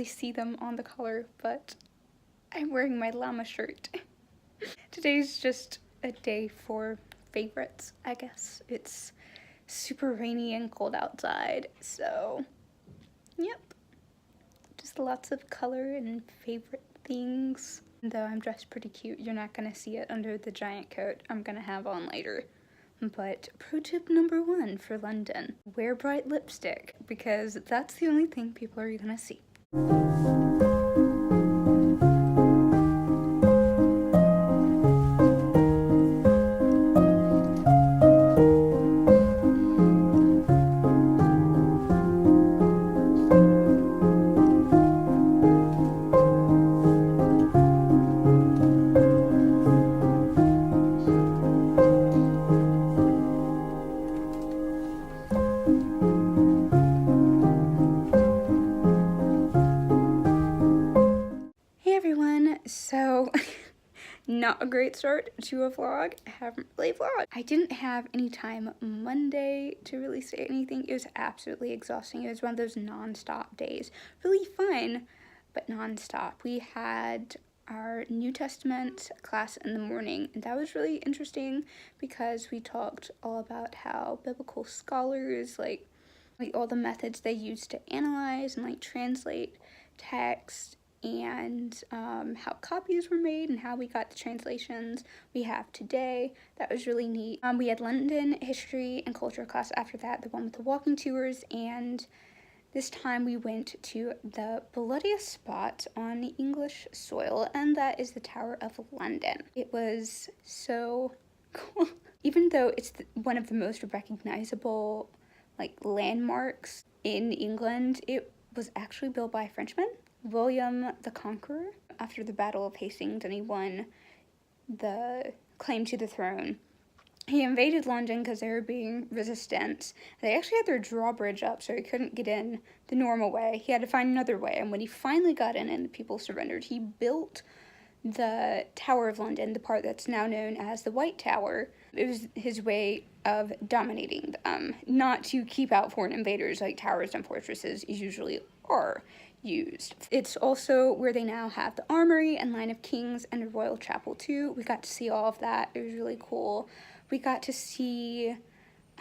really see them on the collar, but I'm wearing my llama shirt. Today's just a day for favorites, I guess. It's super rainy and cold outside, so yep. Just lots of color and favorite things. Though I'm dressed pretty cute, you're not gonna see it under the giant coat I'm gonna have on later. But pro tip number 1 for London, wear bright lipstick, because that's the only thing people are gonna see. So, not a great start to a vlog. I haven't really vlogged. I didn't have any time Monday to really say anything. It was absolutely exhausting. It was one of those non-stop days. Really fun, but non-stop. We had our New Testament class in the morning, and that was really interesting because we talked all about how biblical scholars, like all the methods they use to analyze and translate text, and how copies were made and how we got the translations we have today. That was really neat. We had London history and culture class after that, the one with the walking tours, and this time we went to the bloodiest spot on English soil, and that is the Tower of London. It was so cool. Even though it's one of the most recognizable landmarks in England, it was actually built by a Frenchman, William the Conqueror, after the Battle of Hastings, and he won the claim to the throne. He invaded London because they were being resistant. They actually had their drawbridge up, so he couldn't get in the normal way. He had to find another way, and when he finally got in and the people surrendered, he built the Tower of London, the part that's now known as the White Tower. It was his way of dominating them, not to keep out foreign invaders like towers and fortresses usually are used. It's also where they now have the armory and line of kings and a royal chapel too. We got to see all of that. It was really cool. We got to see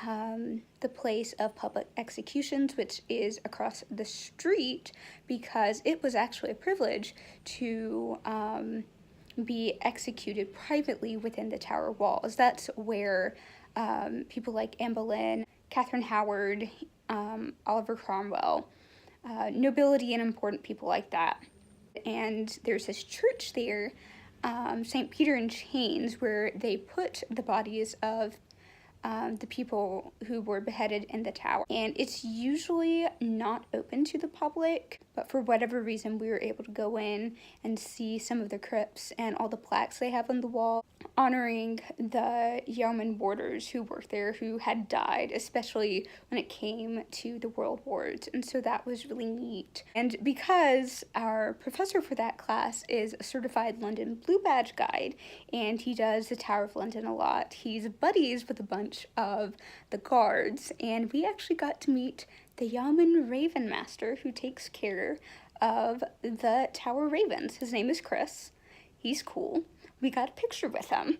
the place of public executions, which is across the street, because it was actually a privilege to be executed privately within the tower walls. That's where people like Anne Boleyn, Catherine Howard, Oliver Cromwell, nobility and important people like that. And there's this church there, St. Peter in Chains, where they put the bodies of the people who were beheaded in the tower. And it's usually not open to the public, but for whatever reason we were able to go in and see some of the crypts and all the plaques they have on the wall honoring the yeoman warders who worked there who had died, especially when it came to the World Wars. And so that was really neat. And because our professor for that class is a certified London Blue Badge guide, and he does the Tower of London a lot, he's buddies with a bunch of the guards, and we actually got to meet the yeoman raven master who takes care of the tower ravens. His name is Chris. He's cool. We got a picture with him.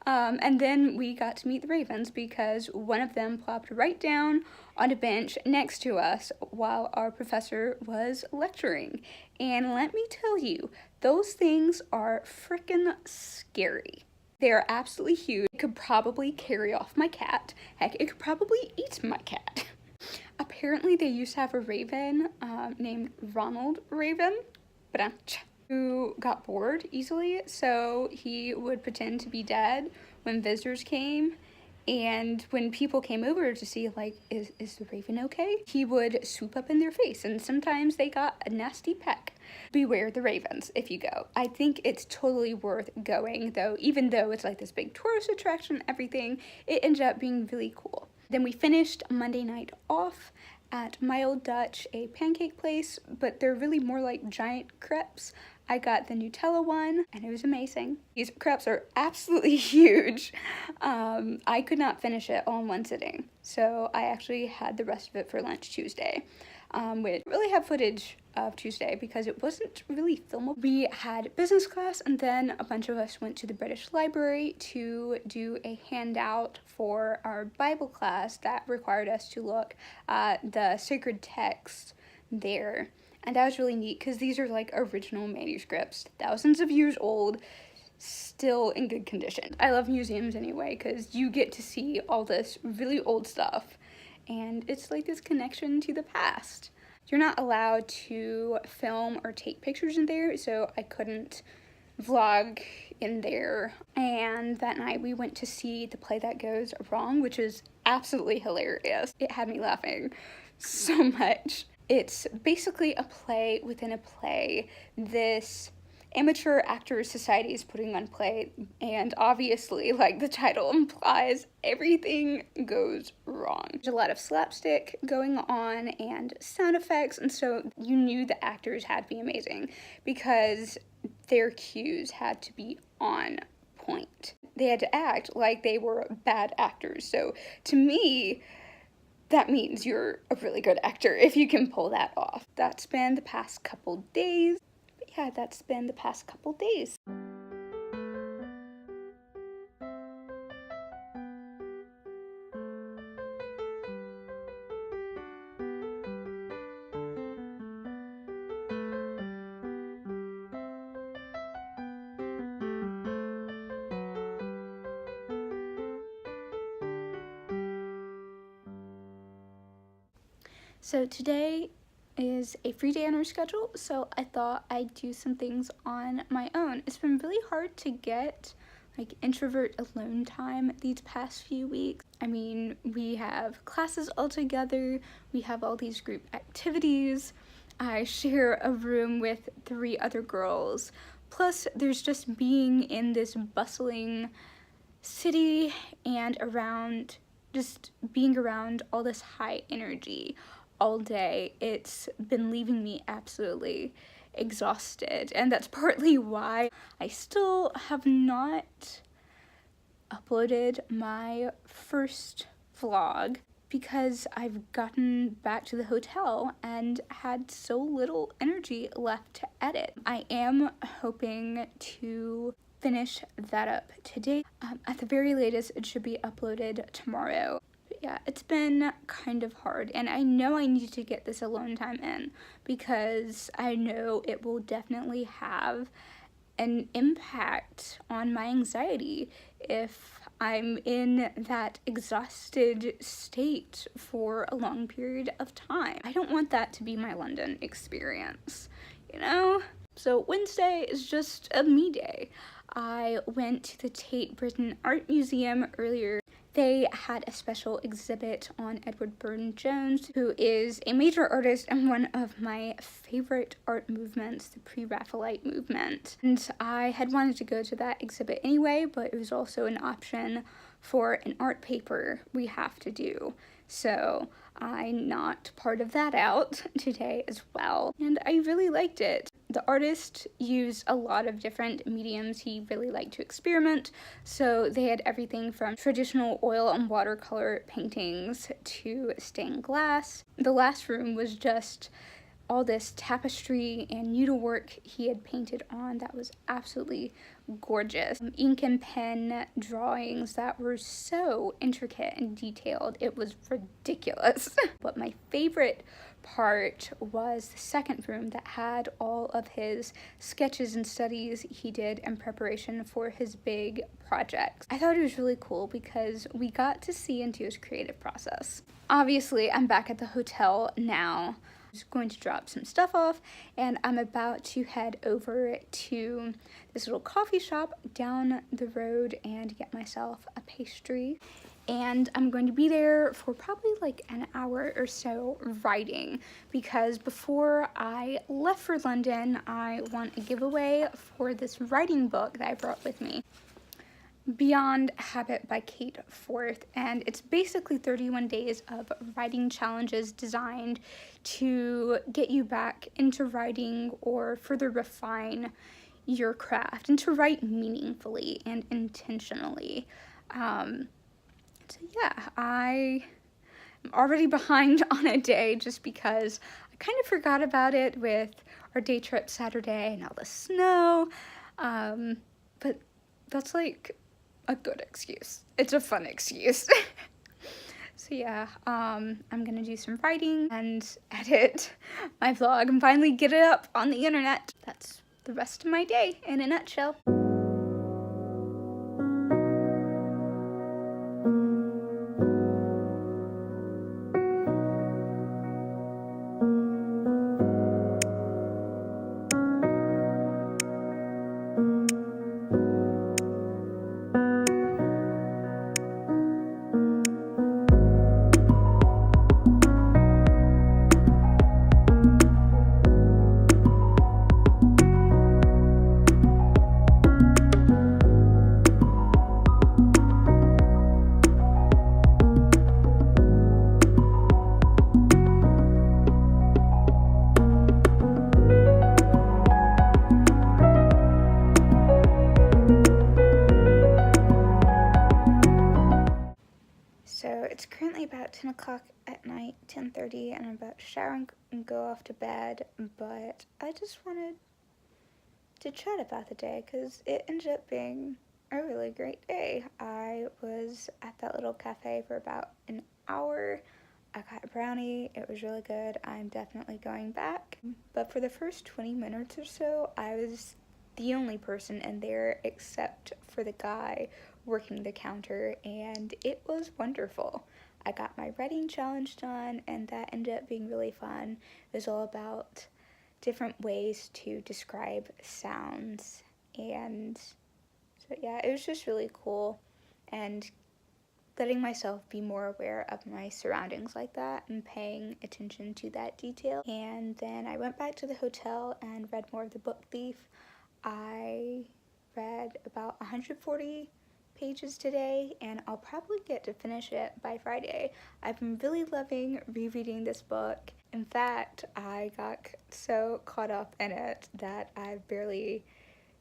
And then we got to meet the ravens because one of them plopped right down on a bench next to us while our professor was lecturing. And let me tell you, those things are frickin' scary. They are absolutely huge. It could probably carry off my cat. Heck, it could probably eat my cat. Apparently they used to have a raven named Ronald Raven, who got bored easily, so he would pretend to be dead when visitors came, and when people came over to see, is the raven okay, he would swoop up in their face, and sometimes they got a nasty peck. Beware the ravens if you go. I think it's totally worth going, though, even though it's this big tourist attraction and everything, it ended up being really cool. Then we finished Monday night off at My Old Dutch, a pancake place, but they're really more like giant crepes. I got the Nutella one, and it was amazing. These crepes are absolutely huge. I could not finish it all in one sitting, so I actually had the rest of it for lunch Tuesday. We didn't really have footage of Tuesday because it wasn't really filmable. We had business class, and then a bunch of us went to the British Library to do a handout for our Bible class that required us to look at the sacred text there. And that was really neat because these are like original manuscripts, thousands of years old, still in good condition. I love museums anyway because you get to see all this really old stuff, and it's like this connection to the past. You're not allowed to film or take pictures in there, so I couldn't vlog in there. And that night we went to see The Play That Goes Wrong, which is absolutely hilarious. It had me laughing so much. It's basically a play within a play. This amateur actors society is putting on play, and obviously, like the title implies, everything goes wrong. There's a lot of slapstick going on and sound effects, and so you knew the actors had to be amazing because their cues had to be on point. They had to act like they were bad actors. So to me, that means you're a really good actor if you can pull that off. That's been the past couple days. Yeah, that's been the past couple days. So today is a free day on our schedule, so I thought I'd do some things on my own. It's been really hard to get like introvert alone time these past few weeks. I mean, we have classes all together, we have all these group activities, I share a room with 3 other girls, plus there's just being in this bustling city and around, just being around all this high energy all day. It's been leaving me absolutely exhausted, and that's partly why I still have not uploaded my first vlog, because I've gotten back to the hotel and had so little energy left to edit. I am hoping to finish that up today. At the very latest, it should be uploaded tomorrow. Yeah, it's been kind of hard, and I know I need to get this alone time in because I know it will definitely have an impact on my anxiety if I'm in that exhausted state for a long period of time. I don't want that to be my London experience, you know? So Wednesday is just a me day. I went to the Tate Britain Art Museum earlier. They had a special exhibit on Edward Burne-Jones, who is a major artist and one of my favorite art movements, the Pre-Raphaelite movement. And I had wanted to go to that exhibit anyway, but it was also an option for an art paper we have to do. So I knocked part of that out today as well, and I really liked it. The artist used a lot of different mediums. He really liked to experiment, so they had everything from traditional oil and watercolor paintings to stained glass. The last room was just all this tapestry and needlework he had painted on that was absolutely gorgeous. Ink and pen drawings that were so intricate and detailed, it was ridiculous. But my favorite part was the second room that had all of his sketches and studies he did in preparation for his big projects. I thought it was really cool because we got to see into his creative process. Obviously, I'm back at the hotel now. I'm just going to drop some stuff off, and I'm about to head over to this little coffee shop down the road and get myself a pastry. And I'm going to be there for probably like an hour or so writing, because before I left for London, I want a giveaway for this writing book that I brought with me, Beyond Habit by Kate Forth, and it's basically 31 days of writing challenges designed to get you back into writing or further refine your craft and to write meaningfully and intentionally. So yeah, I am already behind on a day just because kind of forgot about it with our day trip Saturday and all the snow, but that's like a good excuse. It's a fun excuse. So yeah, I'm gonna do some writing and edit my vlog and finally get it up on the internet. That's the rest of my day in a nutshell. So it's currently about 10 o'clock at night, 10:30, and I'm about to shower and go off to bed, but I just wanted to chat about the day because it ended up being a really great day. I was at that little cafe for about an hour. I got a brownie. It was really good. I'm definitely going back. But for the first 20 minutes or so, I was the only person in there except for the guy working the counter, and it was wonderful. I got my writing challenge done, and that ended up being really fun. It was all about different ways to describe sounds, and so yeah, it was just really cool, and letting myself be more aware of my surroundings like that and paying attention to that detail. And then I went back to the hotel and read more of The Book Thief. I read about 140 pages today, and I'll probably get to finish it by Friday. I've been really loving rereading this book. In fact, I got so caught up in it that I've barely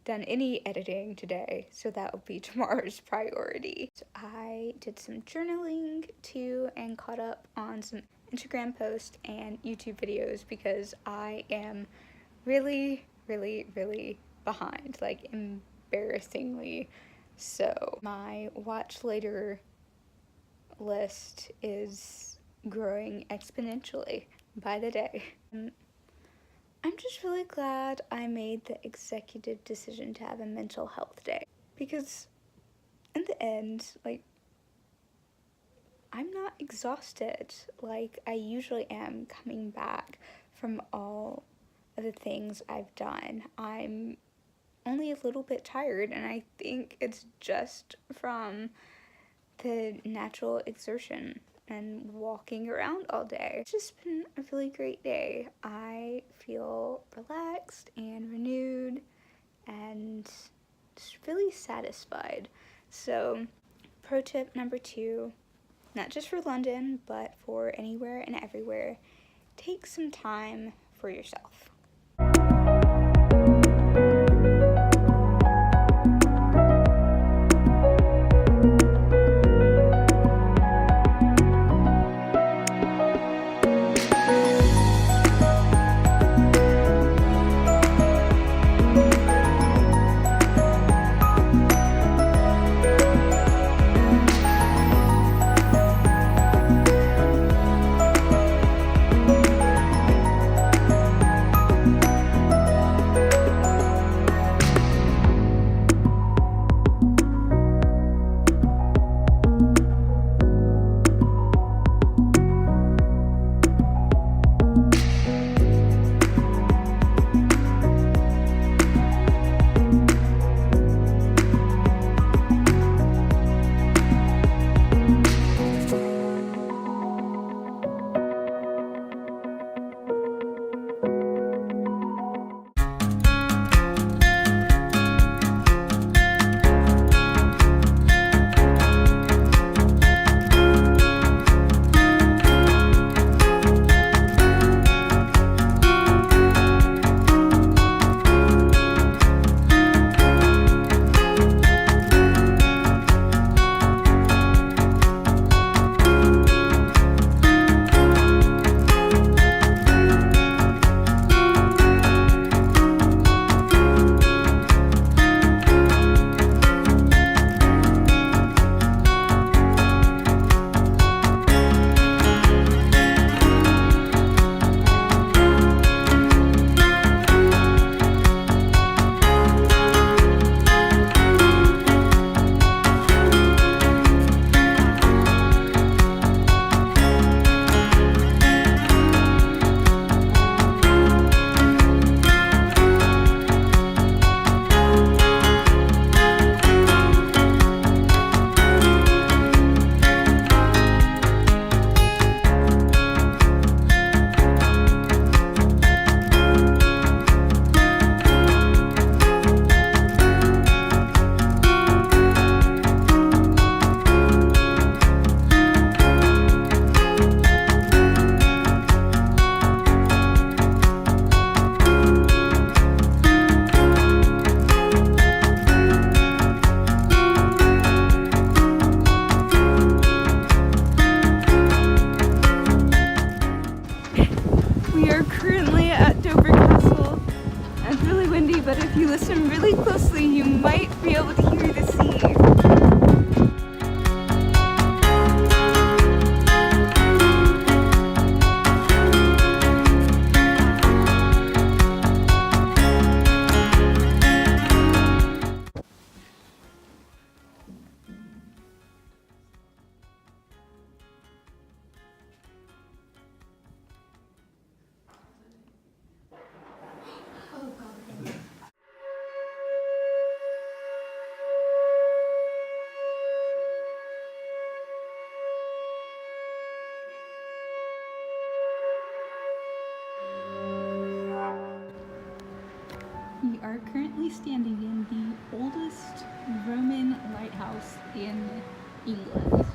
done any editing today, so that will be tomorrow's priority. So I did some journaling too and caught up on some Instagram posts and YouTube videos because I am really behind, like embarrassingly so. My watch later list is growing exponentially by the day. I'm just really glad I made the executive decision to have a mental health day, because in the end, like, I'm not exhausted like I usually am coming back from all of the things I've done. I'm only a little bit tired, and I think it's just from the natural exertion and walking around all day. It's just been a really great day. I feel relaxed and renewed and just really satisfied. So, pro tip number 2, not just for London, but for anywhere and everywhere, take some time for yourself. really windy, but if you listen really closely, you might be able to hear the sea. We are currently standing in the oldest Roman lighthouse in England.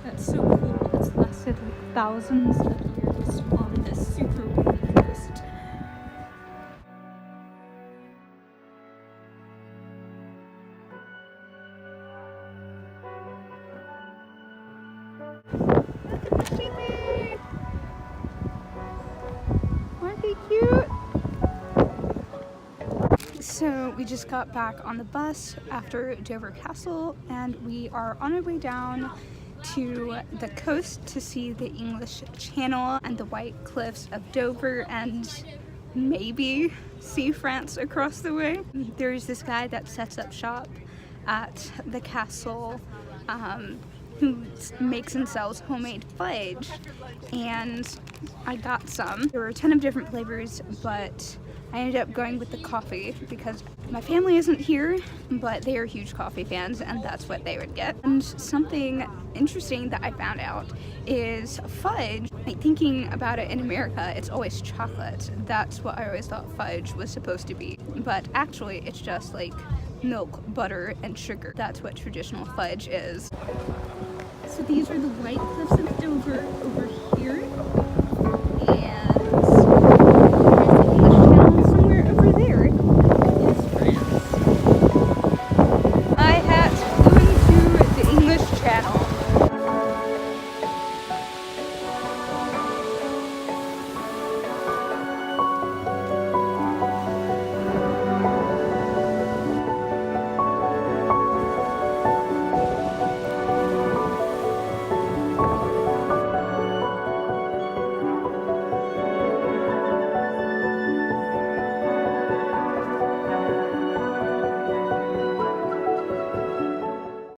That's so cool. It's lasted like thousands of years on this super windy coast. Look at the sheepy! Aren't they cute? So we just got back on the bus after Dover Castle, and we are on our way down to the coast to see the English Channel and the white cliffs of Dover and maybe see France across the way. There's this guy that sets up shop at the castle who makes and sells homemade fudge, and I got some. There were a ton of different flavors, but I ended up going with the coffee because my family isn't here, but they are huge coffee fans, and that's what they would get. And something interesting that I found out is fudge. Like, thinking about it in America, it's always chocolate. That's what I always thought fudge was supposed to be. But actually, it's just like milk, butter, and sugar. That's what traditional fudge is. So these are the white cliffs of Dover over here.